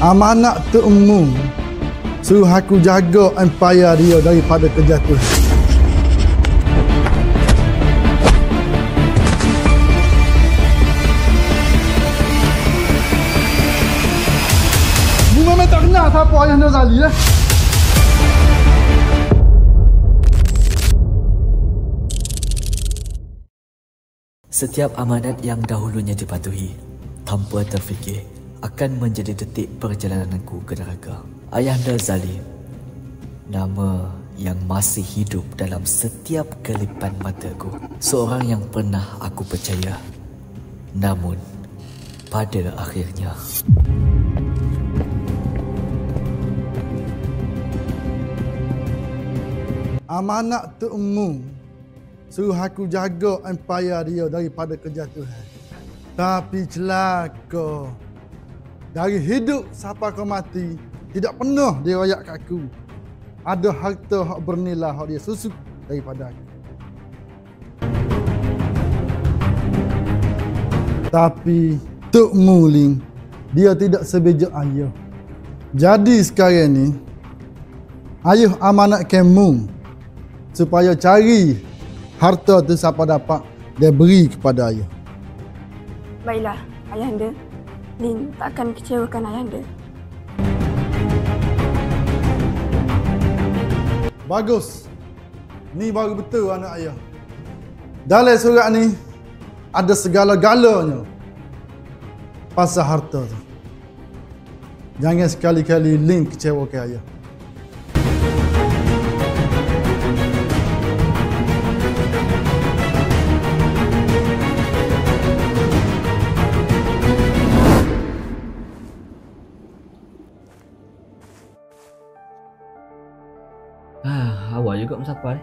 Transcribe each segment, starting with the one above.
Amanat Tok Mu suruh aku jaga empayar dia daripada kejatuhan. Mu memang tak kenal siapa ayah Nazali lah. Setiap amanat yang dahulunya dipatuhi tanpa terfikir akan menjadi detik perjalananku ke neraka. Ayahanda Zalim, nama yang masih hidup dalam setiap kelipan mataku. Seorang yang pernah aku percaya, namun pada akhirnya Amanat Tok Mu suruh aku jaga empayar dia daripada kejatuhan. Tapi celaka, dari hidup sampai ke mati, tidak pernah dia royak kat aku ada harta hak bernilai hak dia susuk daripada aku. Tapi Tok Mu Ling, dia tidak sebejak ayah. Jadi sekarang ni, ayah amanat kamu supaya cari harta tu siapa dapat, dia beri kepada ayah. Baiklah, ayahanda. Ling takkan kecewakan ayahanda. Bagus. Ni baru betul anak ayah. Dalam surat ni ada segala-galanya pasal harta tu. Jangan sekali-kali Ling kecewakan ayah. Awal juga sampai.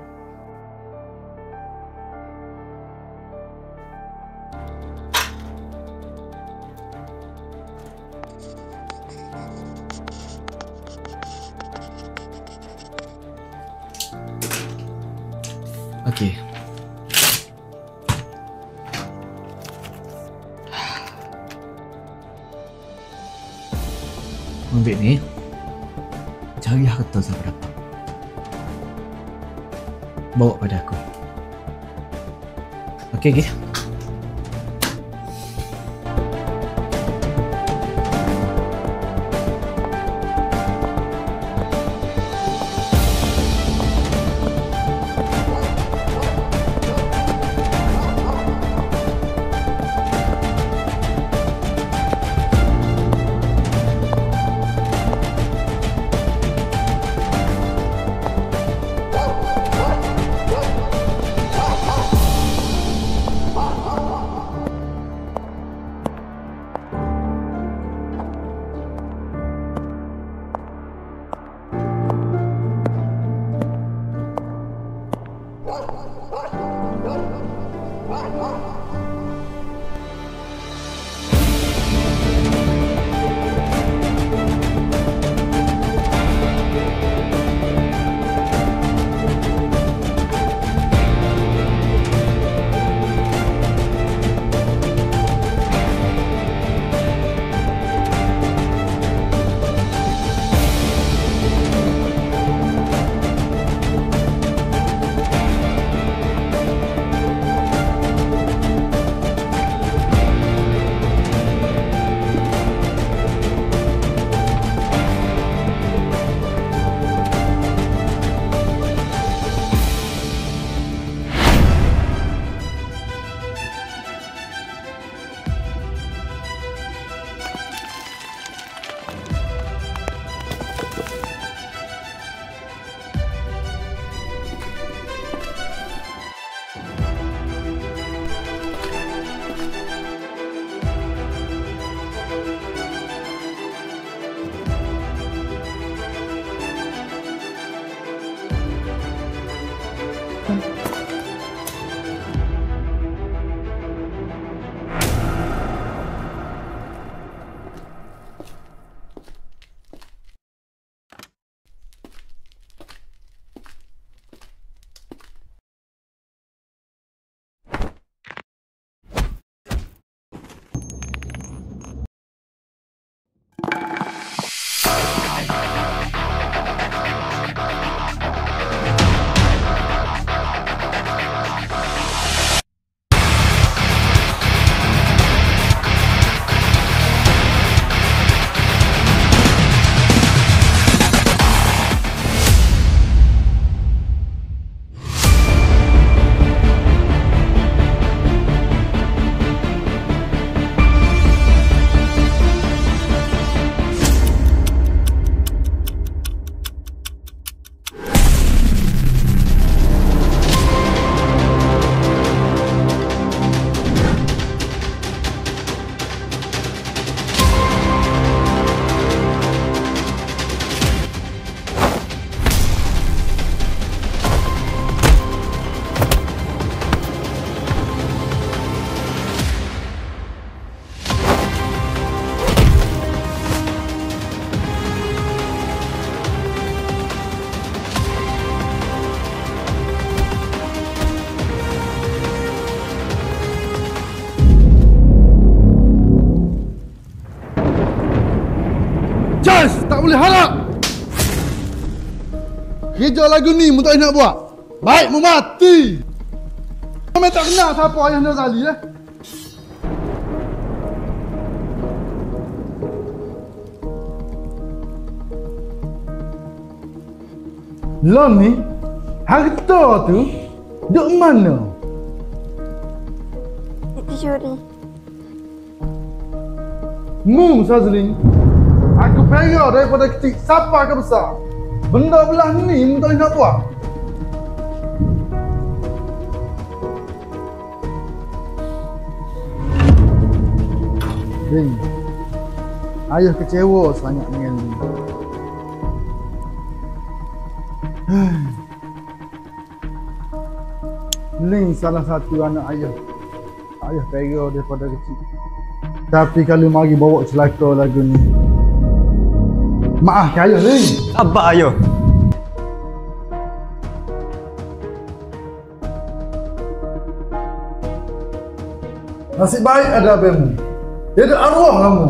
Okey. Ambil ni. Cari harta siapa dapat. Bawa pada aku. Okey, okey. boleh harap. Kerja lagu ni mu tak nak buat. Baik mu mati. Kami tak kenal siapa ayah Nazali eh. Lon ni harta tu duk mana? Dicuri. Mu Sazlin, aku pegang daripada kecil sampai ke besar. Benda belah ni mu tak nak buat. Lin, ayah kecewa sangat dengan Lin. Lin salah satu anak ayah. Ayah pegang daripada kecil. Tapi kalau mari bawa celaka lagu ni, maaf ke ayah Lin? Abang ayah. Nasib baik ada abangmu. Dia ada arwah kamu.